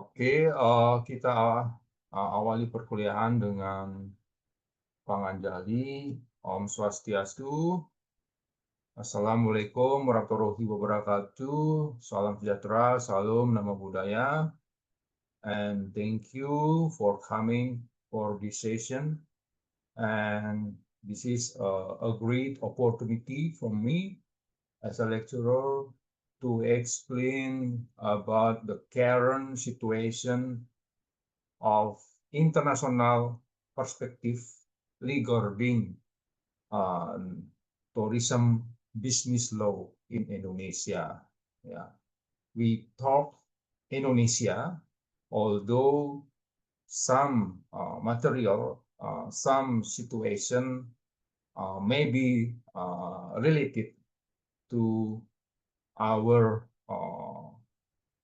Oke, kita awali perkuliahan dengan panganjali. Om Swastiastu. Assalamualaikum warahmatullahi wabarakatuh. Salam sejahtera, salam nama budaya. And thank you for coming for this session. And this is a great opportunity for me as a lecturer to explain about the current situation of international perspective regarding tourism business law in Indonesia. Yeah, we talk Indonesia, although some material, some situation may be related to our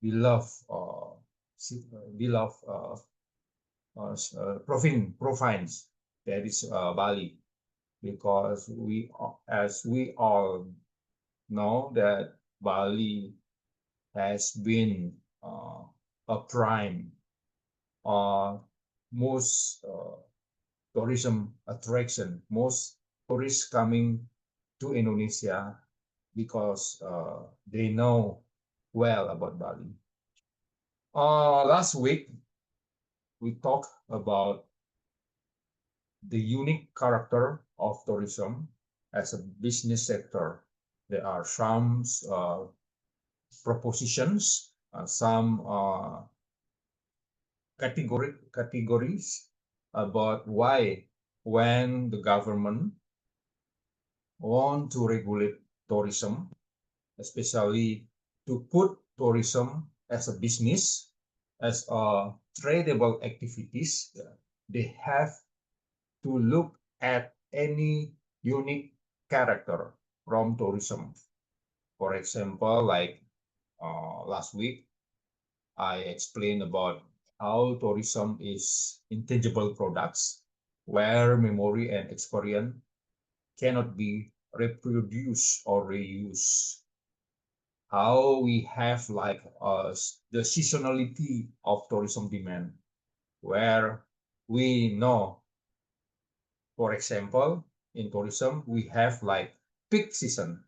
beloved beloved province, that is Bali, because as we all know, that Bali has been a prime most tourism attraction, most tourists coming to Indonesia because they know well about Bali. Last week we talked about the unique character of tourism as a business sector. There are some propositions, some categories about why, when the government want to regulate tourism, especially to put tourism as a business, as a tradable activities, they have to look at any unique character from tourism. For example, like last week, I explained about how tourism is intangible products where memory and experience cannot be reproduced or reused. How we have like the seasonality of tourism demand, where we know, for example, in tourism, we have like peak season,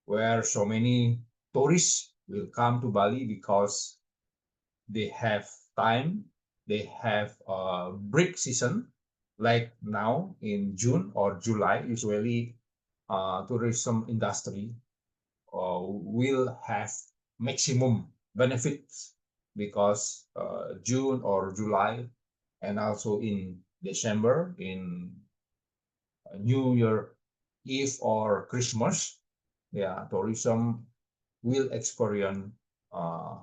where so many tourists will come to Bali because they have time, they have a break season, like now in June or July, usually tourism industry will have maximum benefits because June or July, and also in December, in New Year Eve or Christmas, yeah, tourism will experience uh,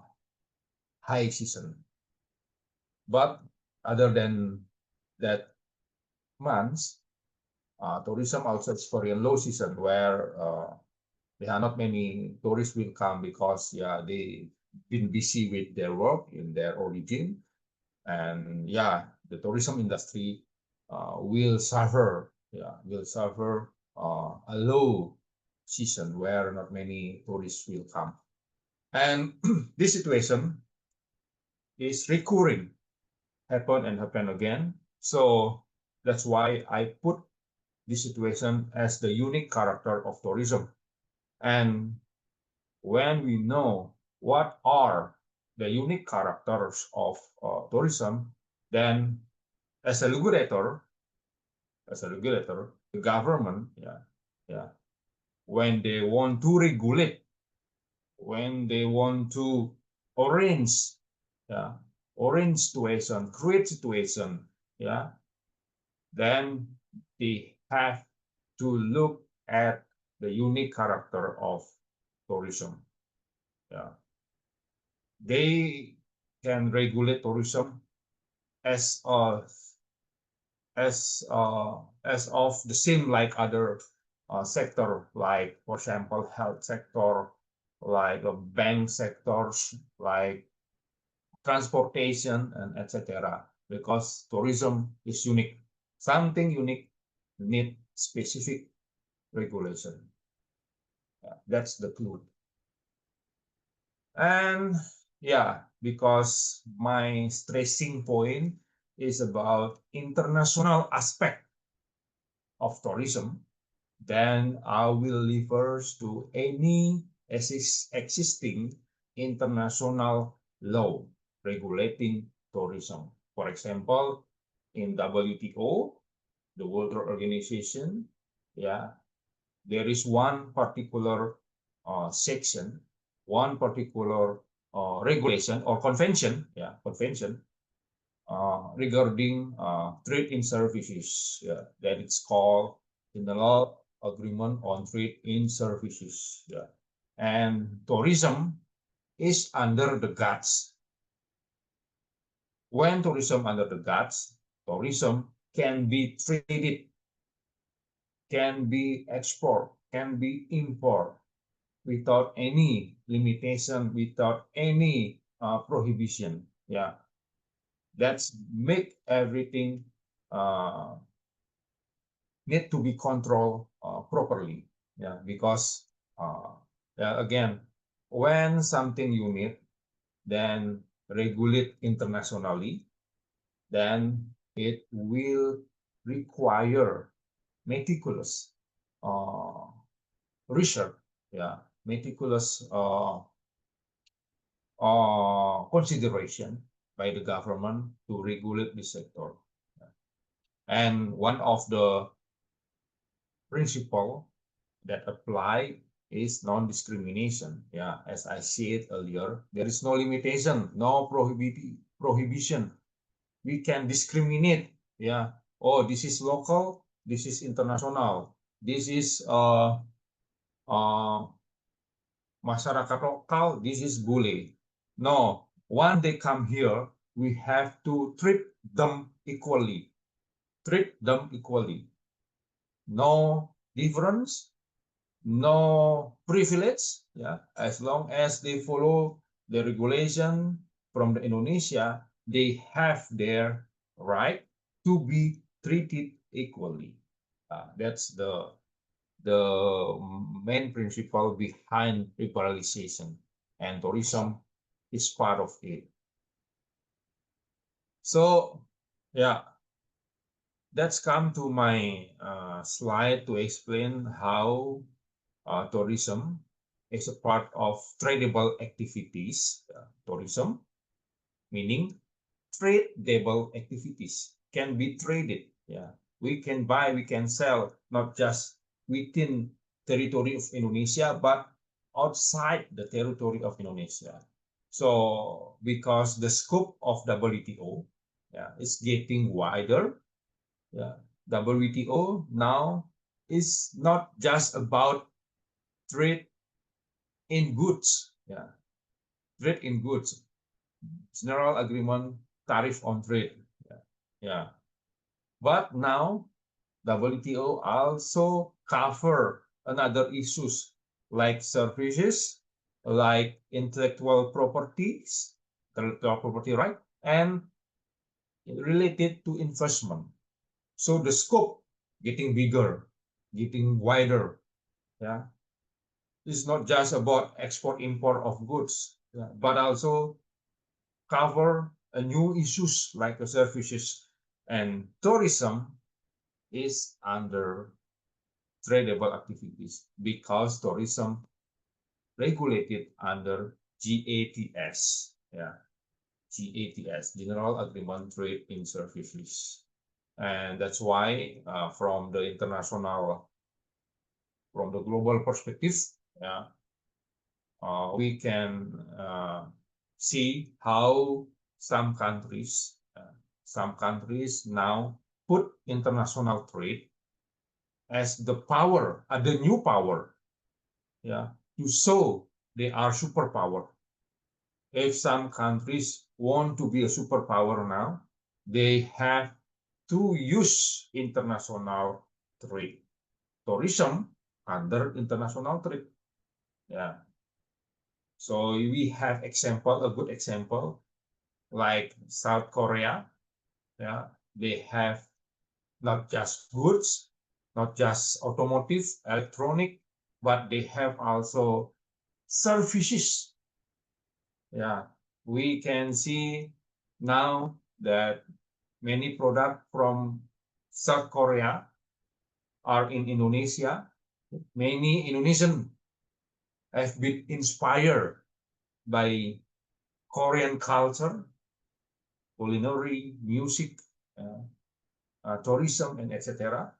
high season. But other than that months, tourism also experience low season, where there are not many tourists will come because yeah, they been busy with their work in their origin, and yeah, the tourism industry will suffer a low season where not many tourists will come, and this situation is recurring, happen and happen again. So that's why I put this situation as the unique character of tourism. And when we know what are the unique characters of tourism, then as a regulator, the government, yeah, when they want to regulate, when they want to arrange, yeah, arrange situation, create situation, yeah, then they have to look at the unique character of tourism. Yeah. They can regulate tourism as as of the same like other sector, like for example health sector, like bank sectors, like transportation, and etc. Because tourism is unique. Something unique need specific regulation. Yeah, that's the clue. And Yeah, because my stressing point is about international aspect of tourism, then I will refer to any existing international law regulating tourism. For example, in WTO, the World Trade Organization, yeah, there is one particular section, one particular regulation or convention, yeah, convention regarding trade in services, yeah, that it's called International Agreement on Trade in Services, yeah. And tourism is under the GATS. When tourism under the GATS, tourism can be traded, can be export, can be import without any limitation, without any prohibition. Yeah, that's make everything uh, need to be controlled properly. Yeah, because yeah, again, when something you need, then regulate internationally, then it will require meticulous uh, research, yeah, meticulous consideration by the government to regulate the sector. And one of the principle that apply is non-discrimination. Yeah, as I said earlier, there is no limitation, no prohibition. We can discriminate. Yeah. Oh, this is local. This is international. This is uh, masyarakat lokal. This is bule. No, when they come here, we have to treat them equally. Treat them equally. No difference, no privilege, yeah, as long as they follow the regulation from the Indonesia, they have their right to be treated equally. That's the main principle behind liberalization, and tourism is part of it. So, yeah, let's come to my slide to explain how tourism is a part of tradable activities. Tourism, meaning tradable activities, can be traded. Yeah, we can buy, we can sell, not just within territory of Indonesia, but outside the territory of Indonesia. So, because the scope of WTO, yeah, is getting wider, yeah, WTO now is not just about trade in goods, yeah, trade in goods, general agreement, tariff on trade, yeah, yeah. But now WTO also cover another issues like services, like intellectual properties, intellectual property right, and related to investment. So the scope getting bigger, getting wider, yeah. It's not just about export import of goods, yeah, but also cover new issues like the services, and tourism is under tradable activities because tourism regulated under GATS, yeah, GATS, General Agreement Trade in Services. And that's why from the international, from the global perspective, yeah, we can see how some countries now put international trade as the power, the new power, yeah, to show they are superpower. If some countries want to be a superpower now, they have to use international trade, tourism under international trade. Yeah. So we have example, a good example, like South Korea. Yeah, they have not just goods, not just automotive, electronic, but they have also services. Yeah, we can see now that many products from South Korea are in Indonesia. Many Indonesian have been inspired by Korean culture, culinary, music, tourism, and etc.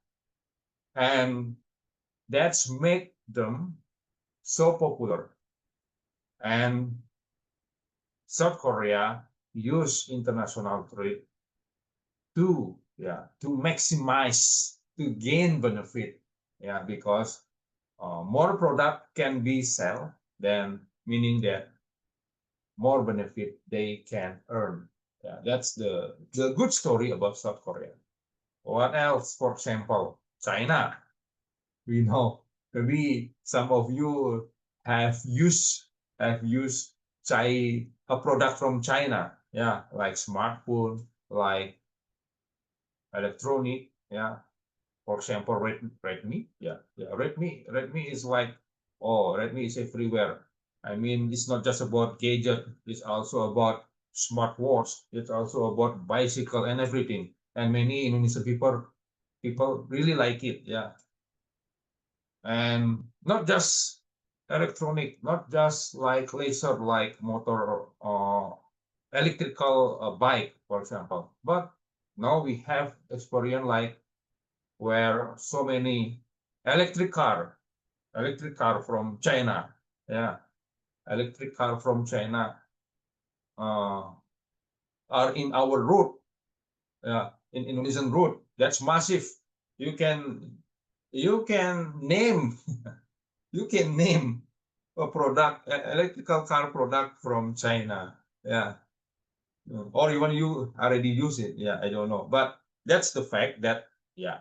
And that's made them so popular. And South Korea use international trade to maximize, to gain benefit, because more product can be sell, then meaning that more benefit they can earn. Yeah, that's the good story about South Korea. What else? For example, China. We know maybe some of you have used a product from China. Yeah, like smartphone, like electronic. Yeah, for example, Redmi. Yeah, Redmi is like, oh, Redmi is everywhere. I mean, it's not just about gadget. It's also about smartwatch. It's also about bicycle and everything. And many Indonesian people really like it. Yeah, and not just electronic, not just like laser, like motor or electrical bike, for example. But now we have experience like where so many electric car, electric car from China, yeah, electric car from China uh, are in our road, yeah, in Indonesian road. That's massive. You can you can name you can name a product, electrical car product from China. Yeah. Or even you already use it. Yeah, I don't know. But that's the fact that, yeah,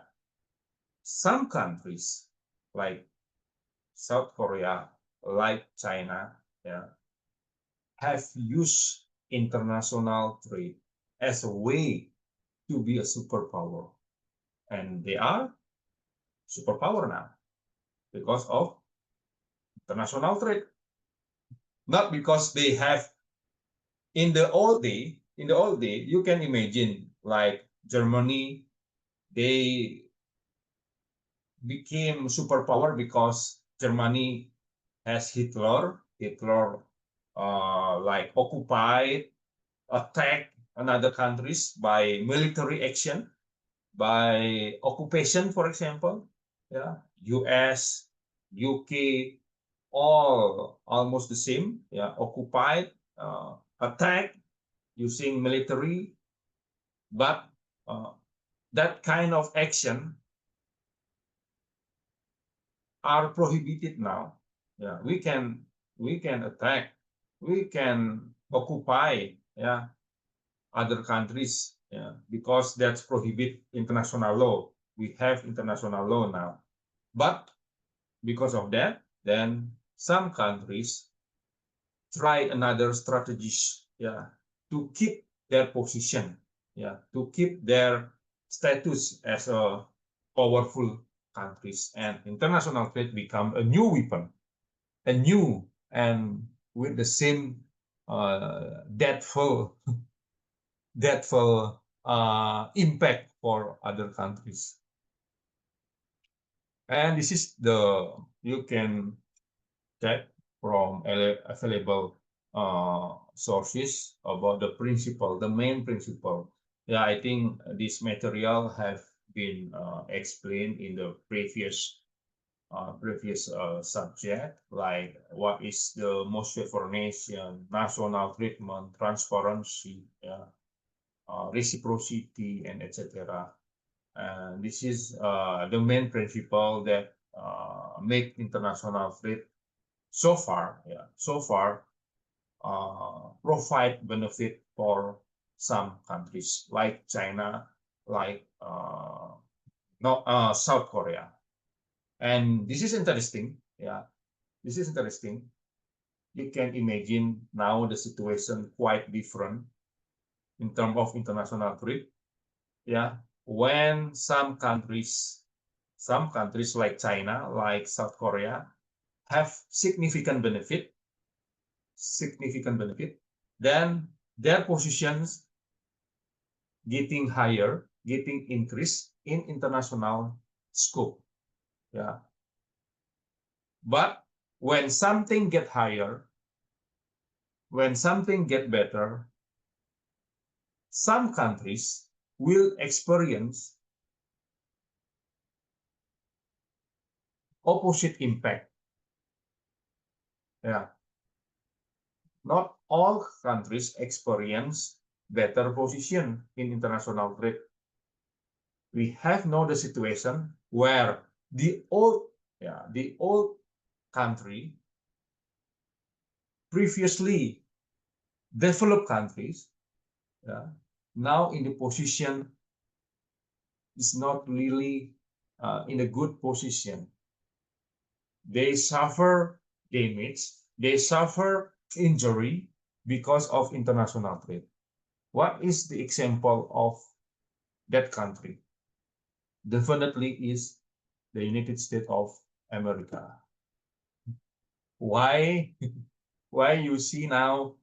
some countries like South Korea, like China, yeah, have used international trade as a way to be a superpower. And they are superpower now because of international trade. Not because they have in the old day, you can imagine like Germany, they became superpower because Germany has Hitler. Hitler like occupied, attack another countries by military action, by occupation, for example. Yeah, US, UK, all almost the same. Yeah, occupied, attack using military, but uh, that kind of action are prohibited now. Yeah, we can attack, we can occupy, yeah, other countries, yeah, because that's prohibit international law. We have international law now, but because of that, then some countries try another strategies, yeah, to keep their position, yeah, to keep their status as a powerful countries, and international trade become a new weapon, a new and with the same deathful impact for other countries. And this is the you can check from available sources about the principle, the main principle. Yeah, I think this material have been explained in the previous subject, like what is the most favored nation, national treatment, transparency, yeah, reciprocity, and etc. And this is the main principle that make international trade so far, yeah, so far provide benefit for some countries like China, like no, South Korea. And this is interesting. Yeah, this is interesting. You can imagine now the situation quite different in terms of international trade. Yeah, when some countries like China, like South Korea, have significant benefit, then their positions getting higher, getting increased in international scope. Yeah. But when something get higher, when something get better, some countries will experience opposite impact. Yeah. Not all countries experience better position in international trade. We have now the situation where the old country, previously developed countries, now in the position is not really in a good position. They suffer damage, they suffer injury because of international trade. What is the example of that country? Definitely is the United States of America. Why? Why you see now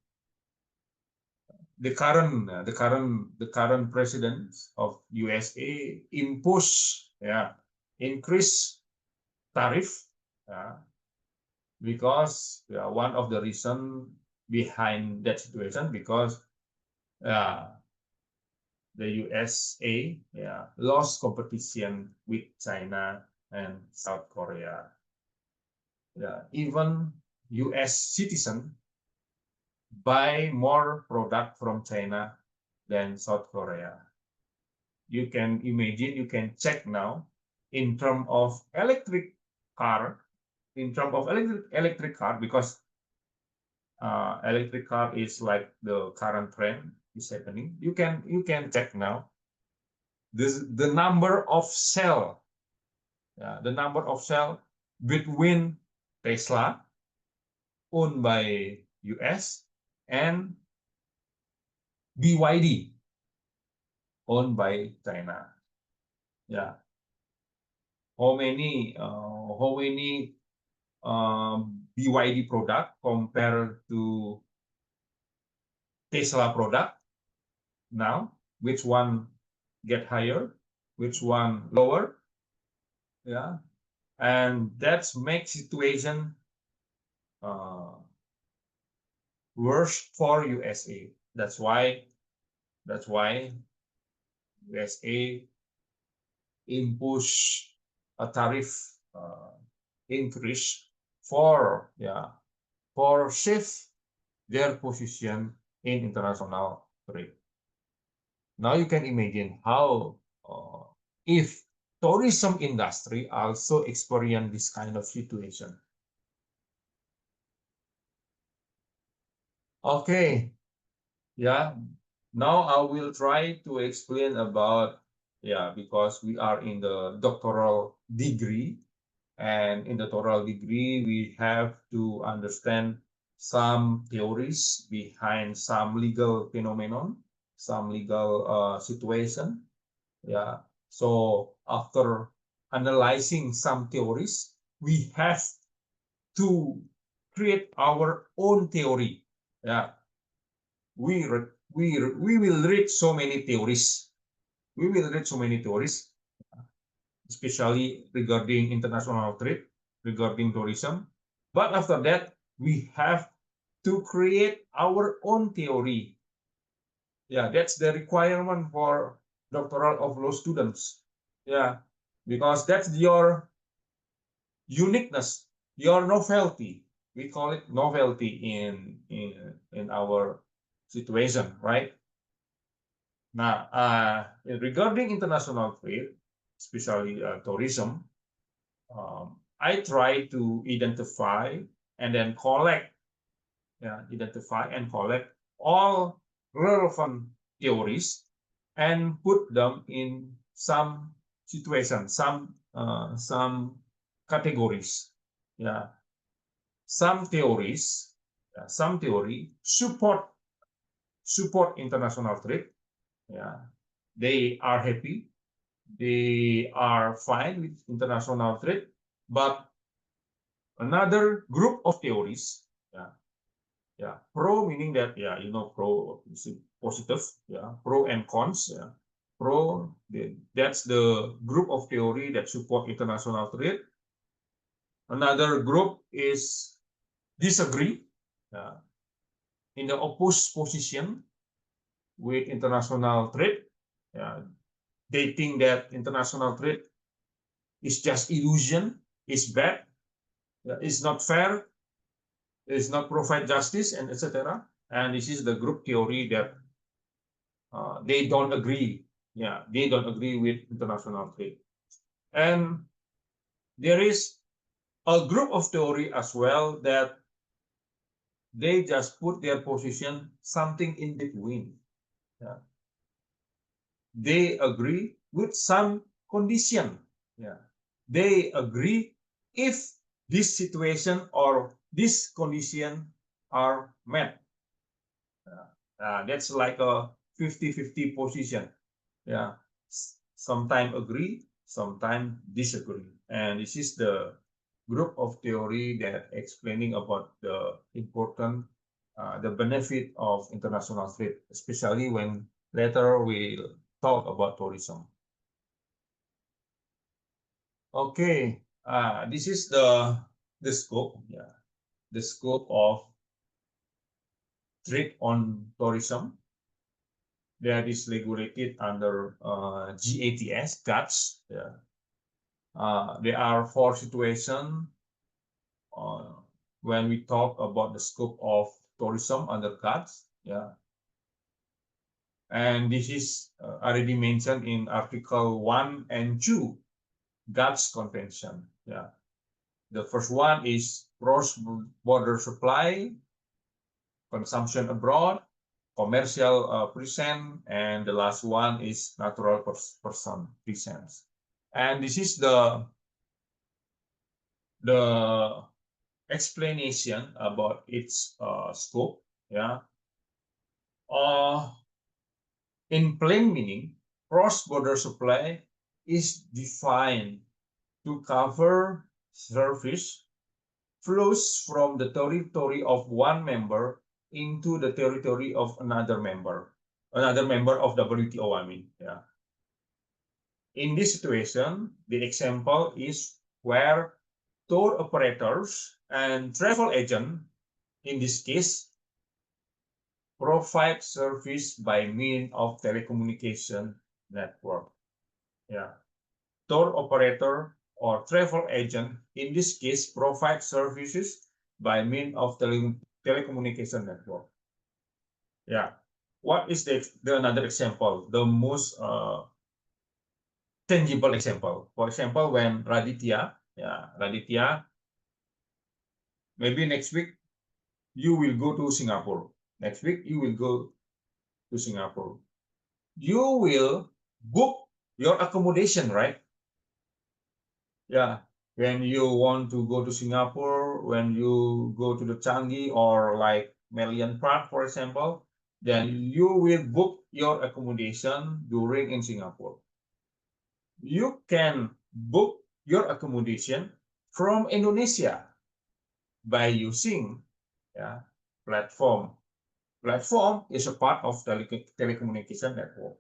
the current president of USA increase tariff, because one of the reason behind that situation, because the USA lost competition with China and South Korea. Even US citizen buy more product from China than South Korea. You can imagine, you can check now in terms of electric car, because electric car is like the current trend is happening. You can check now the number of cell, between Tesla, owned by US, and BYD, owned by China. Yeah. How many BYD product compared to Tesla product now? Which one get higher? Which one lower? Yeah. And that makes situation worse for USA. That's why USA impose a tariff increase for shift their position in international trade. Now you can imagine how if tourism industry also experience this kind of situation. Okay, now I will try to explain about, because we are in the doctoral degree, and in the doctoral degree we have to understand some theories behind some legal phenomenon, some legal situation. So after analyzing some theories, we have to create our own theory. We will read so many theories. Especially regarding international trade, regarding tourism. But after that, we have to create our own theory. That's the requirement for doctoral of law students. Because that's your uniqueness, your novelty. We call it novelty in our situation, right? Now, regarding international trade, especially tourism, I try to identify and collect all relevant theories and put them in some situations, some categories. Some theory support international trade. They are happy, they are fine with international trade, but another group of theories Yeah, pro meaning that, yeah, you know, pro is positive. Yeah, pro and cons. Yeah, pro, that's the group of theory that support international trade. Another group is disagree, in the opposed position with international trade. Yeah, they think that international trade is just illusion, is bad, is not fair, is not provide justice, and etc. And this is the group theory that they don't agree. Yeah, they don't agree with international trade. And there is a group of theory as well that they just put their position something in between. Yeah. They agree with some condition. Yeah. They agree if this situation or this condition are met. That's like a 50-50 position. Yeah. Sometimes agree, sometimes disagree. And this is the group of theory that explaining about the important, the benefit of international trade, especially when later we'll talk about tourism. Okay, this is the scope, yeah, the scope of trade on tourism that is regulated under GATS, GATS. Yeah. There are 4 situations uh, when we talk about the scope of tourism under GATS. Yeah. And this is already mentioned in Article 1 and 2 GATS Convention. Yeah. The first one is cross-border supply, consumption abroad, commercial present, and the last one is natural person presence. And this is the explanation about its scope. Yeah. In plain meaning, cross-border supply is defined to cover service flows from the territory of one member into the territory of another member of WTO, I mean. Yeah. In this situation, the example is where tour operators and travel agent, in this case, provide service by means of telecommunication network. Yeah. Tour operator or travel agent, in this case, provide services by means of telecommunication network. Yeah. What is the another example? The most tangible example. For example, when Raditya, maybe next week you will go to Singapore. Next week you will go to Singapore. You will book your accommodation, right? Yeah. When you want to go to Singapore, when you go to the Changi or like Melian Park, for example, then you will book your accommodation during in Singapore. You can book your accommodation from Indonesia by using, yeah, platform. Platform is a part of telecommunication network.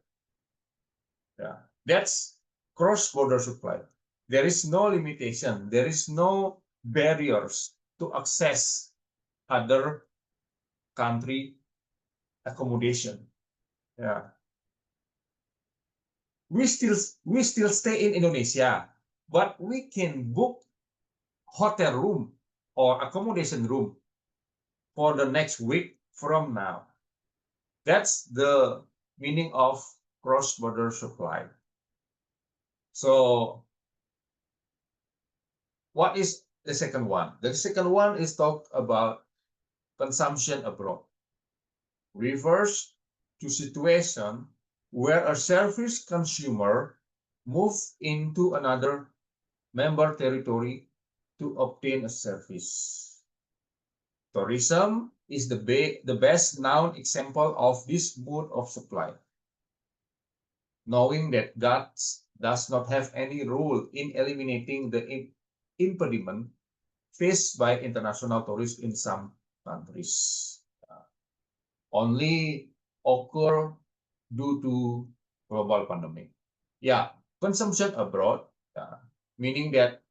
Yeah, that's cross-border supply. There is no limitation. There is no barriers to access other country accommodation. Yeah, we still stay in Indonesia, but we can book hotel room or accommodation room for the next week from now. That's the meaning of cross-border supply. So what is the second one? The second one is talk about consumption abroad. Refers to situation where a service consumer moves into another member territory to obtain a service. Tourism is the best known example of this mode of supply. Knowing that GATS does not have any role in eliminating the impediment faced by international tourists in some countries. only occur due to global pandemic. Yeah, consumption abroad, meaning that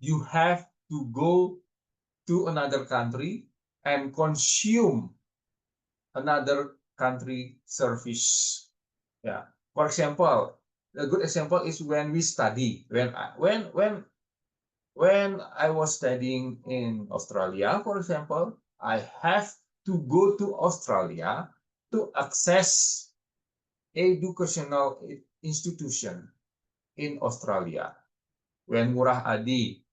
you have to go to another country and consume another country service. Yeah. For example, a good example is when we study. When I was studying in Australia, for example, I have to go to Australia to access educational institution in Australia. When Murah Adi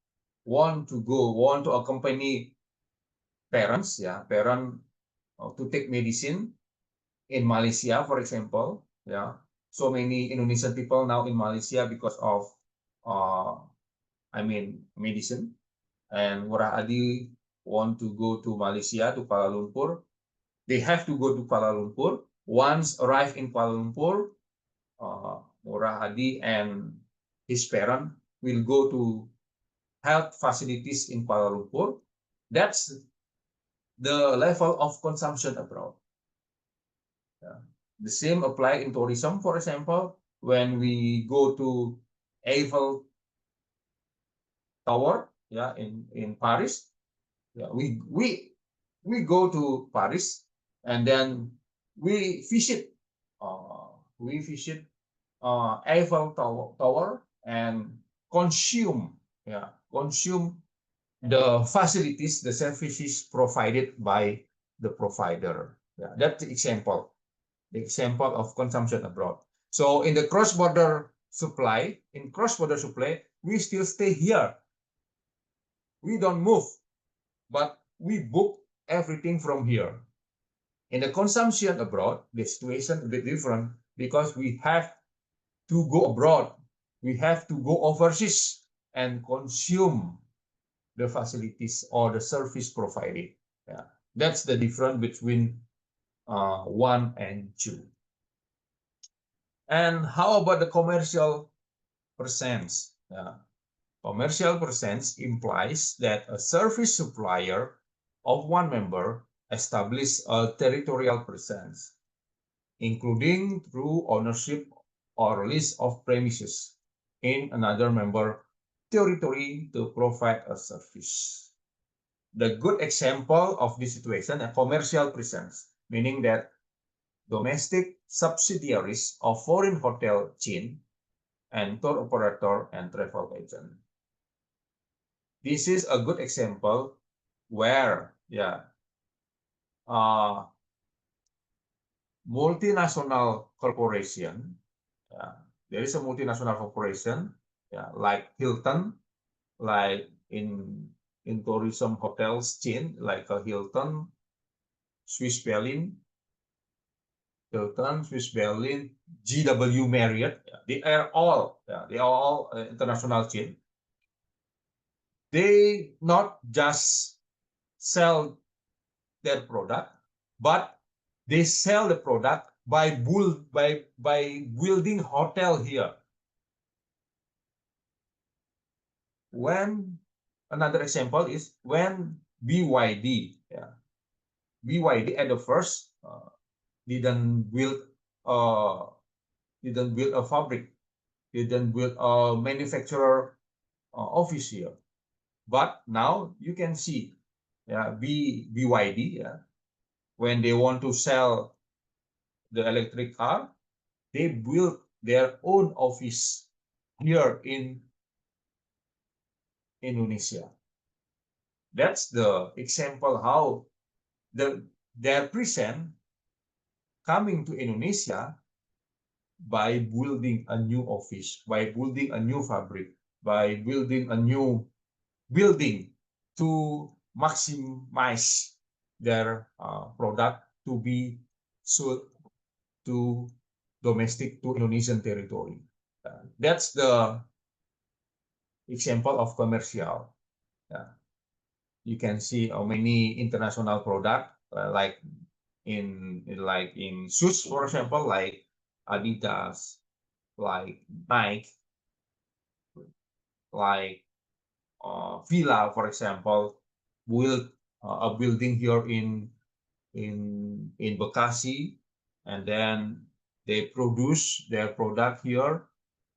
want to accompany parents, parent to take medicine in Malaysia, for example, so many Indonesian people now in Malaysia because of, uh, medicine. And Murah Adi want to go to Malaysia, to Kuala Lumpur. They have to go to Kuala Lumpur. Once arrive in Kuala Lumpur, Murah Adi and his parent will go to health facilities in Kuala Lumpur. That's the level of consumption abroad. Yeah. The same apply in tourism, for example, when we go to Eiffel Tower, in Paris. Yeah, we go to Paris and then we visit Eiffel Tower and consume consume the facilities, the services provided by the provider. Yeah, that's the example of consumption abroad. So in the cross-border supply, we still stay here. We don't move, but we book everything from here. In the consumption abroad, the situation is a bit different because we have to go abroad. We have to go overseas and consume the facilities or the service provided. Yeah, that's the difference between one and two. And how about the commercial presence? Commercial presence implies that a service supplier of one member establishes a territorial presence, including through ownership or lease of premises in another member territory to provide a service. The good example of this situation, a commercial presence, meaning that domestic subsidiaries of foreign hotel chain and tour operator and travel agent. This is a good example where, multinational corporation, there is a multinational corporation, like Hilton, like in tourism hotels chain, like a Hilton, Swiss Berlin, GW Marriott. They are all international chain. They not just sell their product, but they sell the product by building hotel here. When another example is when BYD, BYD at the first didn't build a fabric, didn't build a manufacturer office here, but now you can see, BYD, when they want to sell the electric car, they build their own office here in Indonesia. That's the example how their present coming to Indonesia by building a new office, by building a new fabric, by building a new building to maximize their product to be sold to domestic, to Indonesian territory. That's the example of commercial. You can see how many international product, like in shoes, for example, like Adidas, like Nike, like Fila, for example, build a building here in in Bekasi, and then they produce their product here,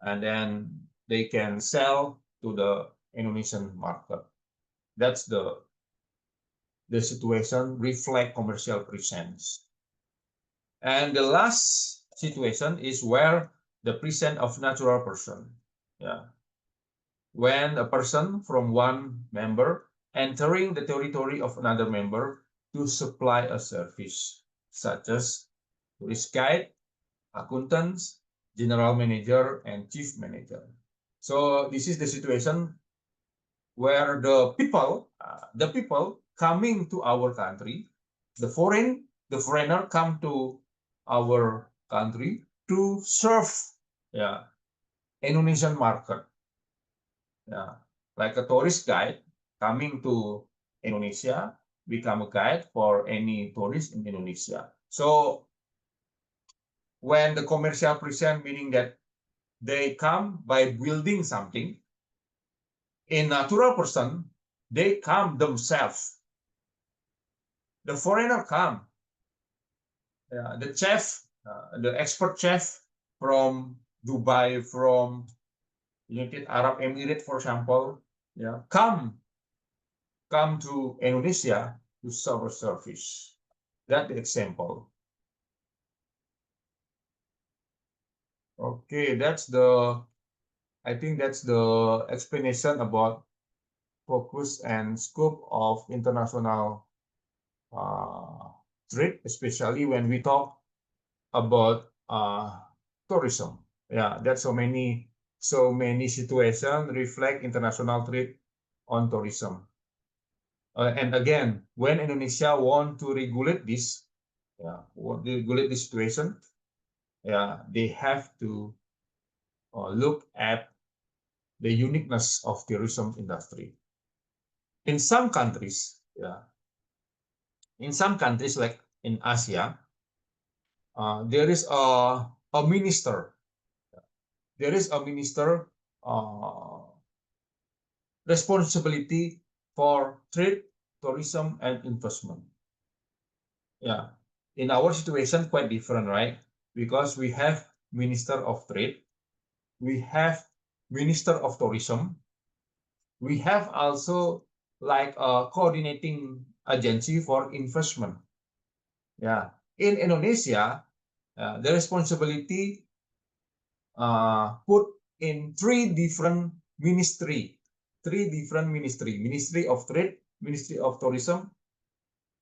and then they can sell to the Indonesian market. That's the situation reflect commercial presence. And the last situation is where the presence of natural person. Yeah. When a person from one member entering the territory of another member to supply a service, such as tourist guide, accountants, general manager, and chief manager. So this is the situation where the people coming to our country, the foreigner come to our country to serve, yeah, Indonesian market. Yeah, like a tourist guide coming to Indonesia, become a guide for any tourist in Indonesia. So when the commercial present, meaning that they come by building something, a natural person, they come themselves. The foreigner come, the chef, the expert chef from Dubai, from United Arab Emirates, for example, yeah, come to Indonesia to serve a service. That's the example. Okay, I think that's the explanation about focus and scope of international trade, especially when we talk about tourism. Yeah, that's so many situations reflect international trade on tourism. And again, when Indonesia want to regulate this, want to regulate this situation, they have to look at the uniqueness of tourism industry. In some countries, like in Asia, there is a minister. There is a minister responsibility for trade, tourism, and investment. Yeah, in our situation, quite different, right? Because we have Minister of Trade, we have Minister of Tourism, we have also like a coordinating agency for investment. Yeah, in Indonesia, the responsibility put in three different ministry, Ministry of Trade, Ministry of Tourism,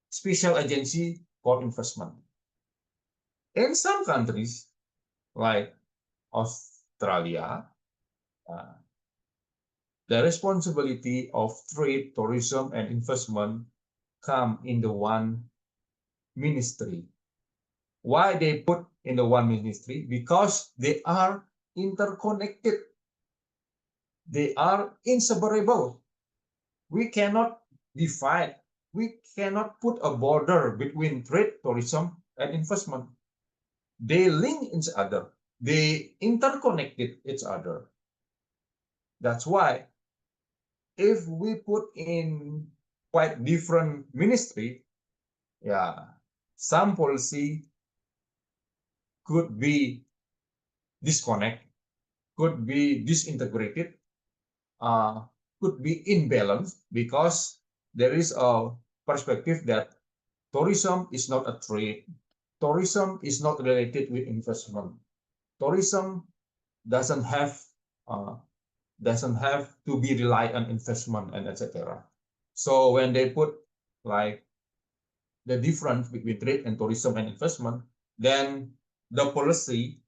Special Agency for Investment. In some countries, like Australia, the responsibility of trade, tourism, and investment come in the one ministry. Why they put in the one ministry? Because they are interconnected. They are inseparable. We cannot divide. We cannot put a border between trade, tourism, and investment. They link each other. They interconnected each other. That's why if we put in quite different ministry, some policy could be disconnect, could be disintegrated, could be imbalanced because there is a perspective that tourism is not a trade. Tourism is not related with investment. Tourism doesn't have to be reliant on investment and etc. So when they put like the difference between trade and tourism and investment, then the policy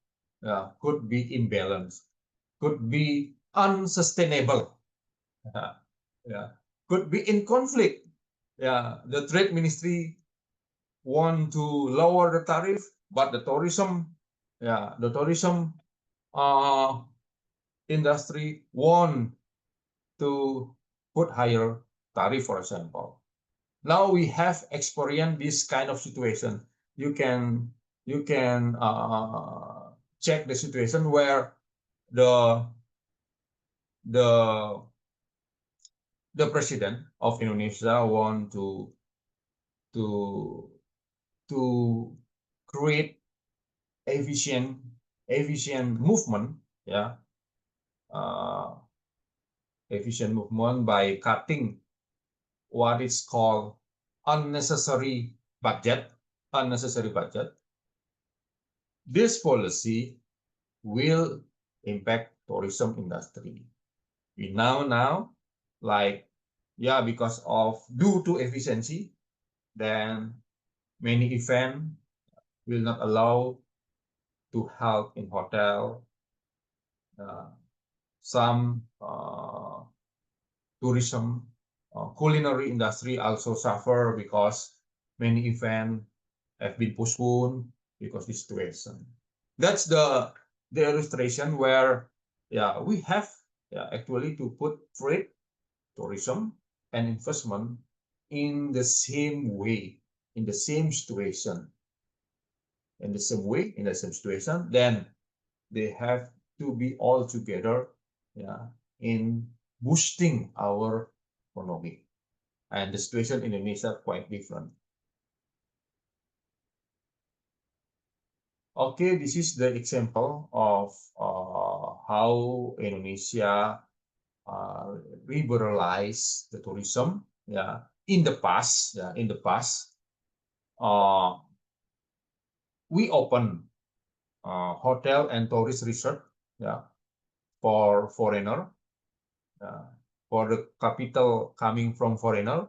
could be imbalanced, could be unsustainable, could be in conflict. The trade ministry want to lower the tariff, but the tourism uh, industry want to put higher tariff, for example. Now we have experienced this kind of situation. You can check the situation where the the the president of Indonesia want to to create efficient movement, yeah, uh, efficient movement by cutting what is called unnecessary budget. Unnecessary budget. This policy will impact tourism industry. We now like, yeah, because of due to efficiency, then many event will not allow to help in hotel. Some tourism, culinary industry also suffer because many events have been postponed because this situation. That's the illustration where, yeah, we have, yeah, actually to put trade, tourism, and investment in the same way, in the same situation, in the same way, in the same situation. Then they have to be all together, yeah, in boosting our economy. And the situation in Indonesia quite different. Okay, this is the example of how Indonesia liberalize the tourism. Yeah, in the past, uh, we open hotel and tourist resort, yeah, for foreigner, uh, for the capital coming from foreigner,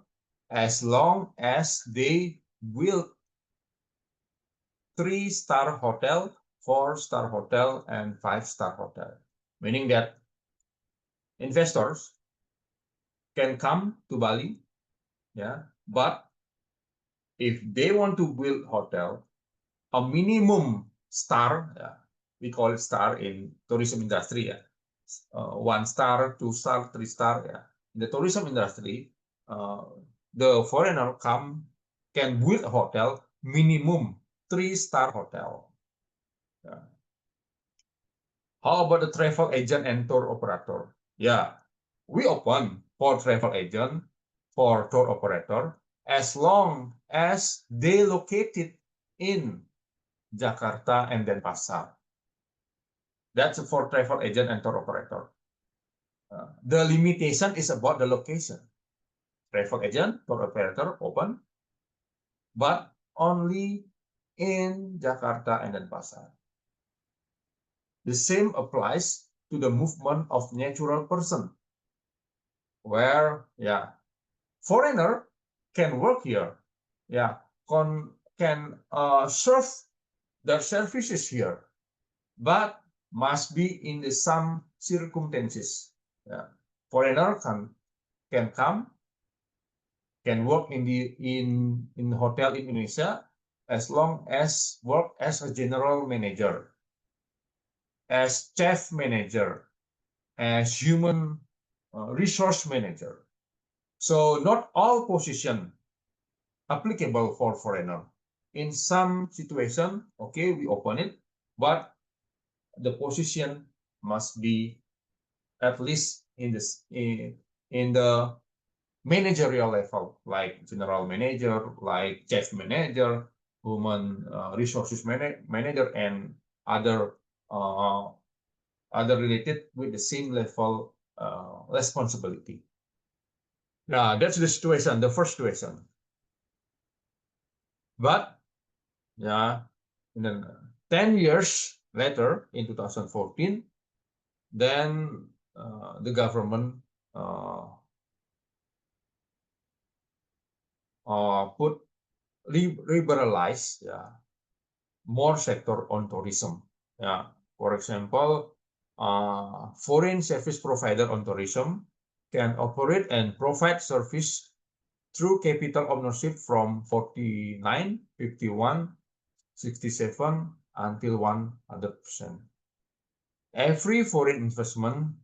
as long as they will 3-star hotel, 4-star hotel, and 5-star hotel. Meaning that investors can come to Bali, yeah, but if they want to build hotel, a minimum star, yeah, we call it star in tourism industry, yeah, 1-star, 2-star, 3-star, yeah. In the tourism industry, uh, the foreigner can build a hotel minimum 3-star hotel. Yeah. How about the travel agent and tour operator? Yeah, we open for travel agent, for tour operator, as long as they located in Jakarta and Denpasar. That's for travel agent and tour operator. The limitation is about the location. Travel agent, tour operator open, but only in Jakarta and Denpasar. The same applies to the movement of natural person, where, yeah, foreigner can work here, yeah, can serve their services here, but must be in the some circumstances. Yeah. Foreigner can come, can work in hotel in Indonesia as long as work as a general manager, as chef manager, as human resource manager. So not all position applicable for foreigner. In some situation, okay, we open it, but the position must be at least in the managerial level, like general manager, like chef manager, human resources manager, and other uh, other related with the same level responsibility. Now that's the situation, the first situation. But yeah, and then 10 years later, in 2014, then the government put liberalize, yeah, more sector on tourism. Yeah, for example, foreign service provider on tourism can operate and provide service through capital ownership from 49, 51, 67 until 100%. Every foreign investment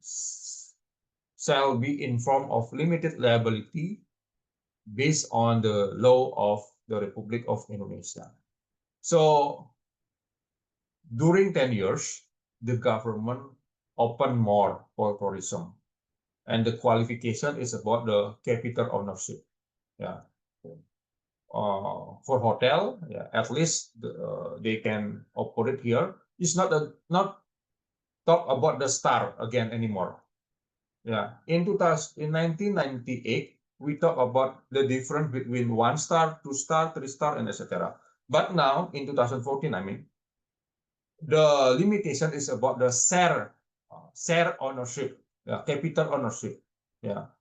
shall be in form of limited liability based on the law of the Republic of Indonesia. So during 10 years, the government opened more for tourism. And the qualification is about the capital ownership. Yeah. for hotel, yeah, at least they can operate here. It's not talk about the star again anymore. Yeah, in 1998, we talk about the difference between 1 star, 2 star, 3 star, and etc. But now in 2014, I mean, the limitation is about the share ownership, yeah, capital ownership. Yeah,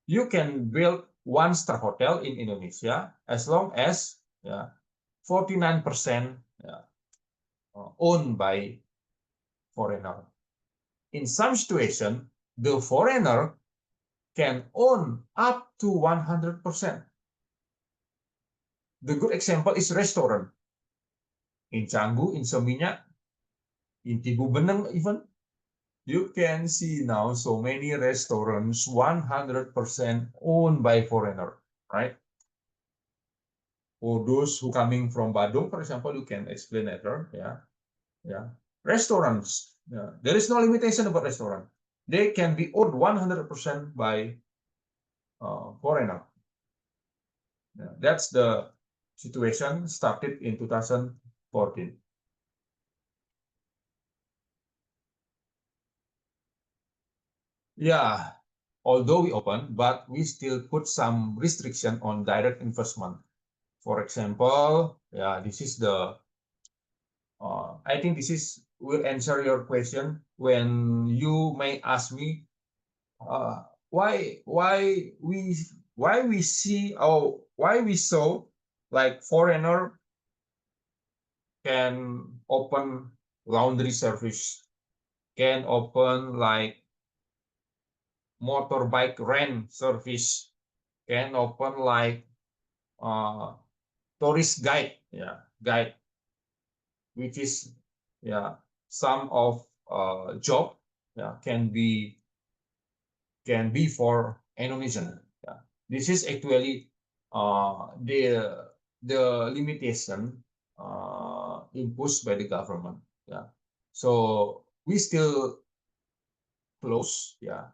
you can build 1 star hotel in Indonesia as long as, yeah, 49%, yeah, owned by foreigner. In some situation, the foreigner can own up to 100%. The good example is restaurant. In Canggu, in Seminyak, in Tibu Beneng even, you can see now so many restaurants 100% owned by foreigner, right? For those who coming from Badung, for example, you can explain later, yeah. Yeah. Restaurants, yeah. There is no limitation about restaurant. They can be owned 100% by foreigner. Yeah. That's the situation started in 2014. Yeah, although we open, but we still put some restriction on direct investment. For example, yeah, this is the, I think this is will answer your question when you may ask me, uh, why we see, oh, why we saw like foreigner can open laundry service, can open like motorbike rent service, can open like tourist guide, yeah, guide, which is, yeah, some of job, yeah, can be for Indonesian. Yeah. This is actually the limitation imposed by the government. Yeah. So we still close, yeah,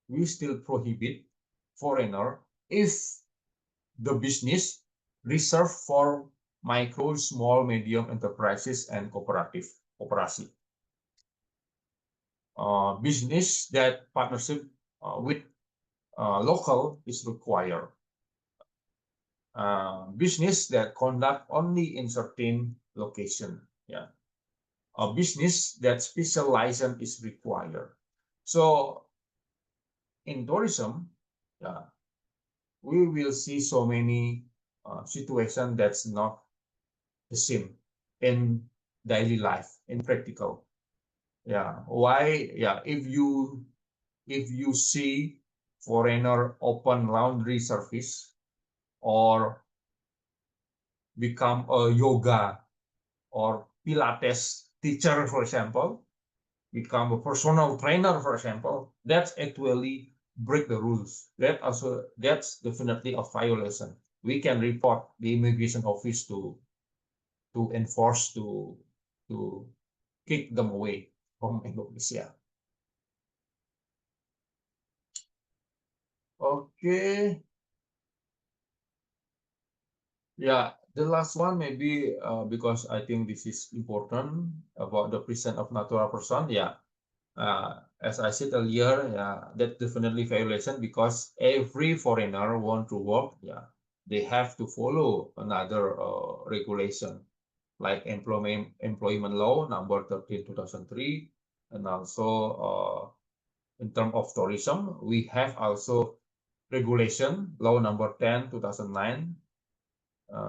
we still prohibit foreigner if the business reserved for micro, small, medium enterprises and cooperative operasi. Business that partnership with local is required. Business that conduct only in certain location. Yeah, a business that specialization is required. So in tourism, yeah, we will see so many situation that's not the same in daily life, in practical. Yeah, why? Yeah, if you see foreigner open laundry service or become a yoga or Pilates teacher, for example, become a personal trainer, for example, that's actually break the rules. That's definitely a violation. We can report the immigration office to enforce to kick them away from Indonesia. Okay. Yeah, the last one maybe because I think this is important about the presence of natural person. Yeah, as I said earlier, yeah, that definitely violation because every foreigner want to work, yeah, they have to follow another regulation like employment law number 13 2003, and also in terms of tourism, we have also regulation law number 10 2009,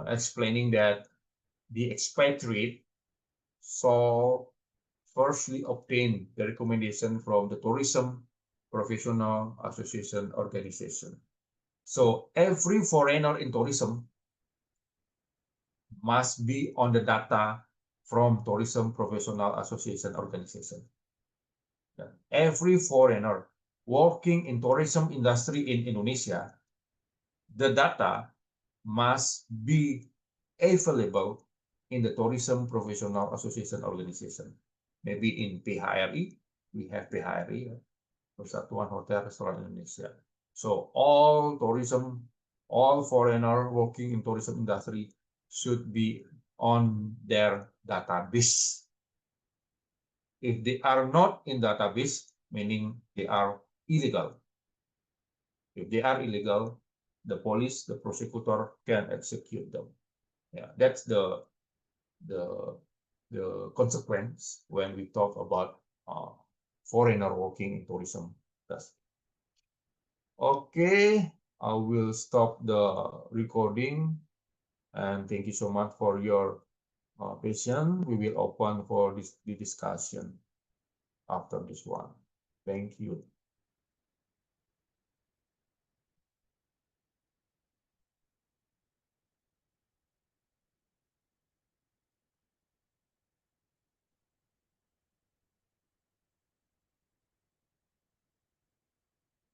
explaining that the expatriate shall firstly obtain the recommendation from the Tourism Professional Association Organization. So every foreigner in tourism must be on the data from Tourism Professional Association Organization. Every foreigner working in tourism industry in Indonesia, the data must be available in the Tourism Professional Association Organization. Maybe in PHRI, we have PHRI, Persatuan Hotel Restoran Indonesia. So all tourism all foreigner working in tourism industry should be on their database. If they are not in database, meaning they are illegal. If they are illegal, the police, the prosecutor can execute them. Yeah, that's the the consequence when we talk about foreigner working in tourism industry. Okay, I will stop the recording, and thank you so much for your patience. We will open for the discussion after this one. Thank you.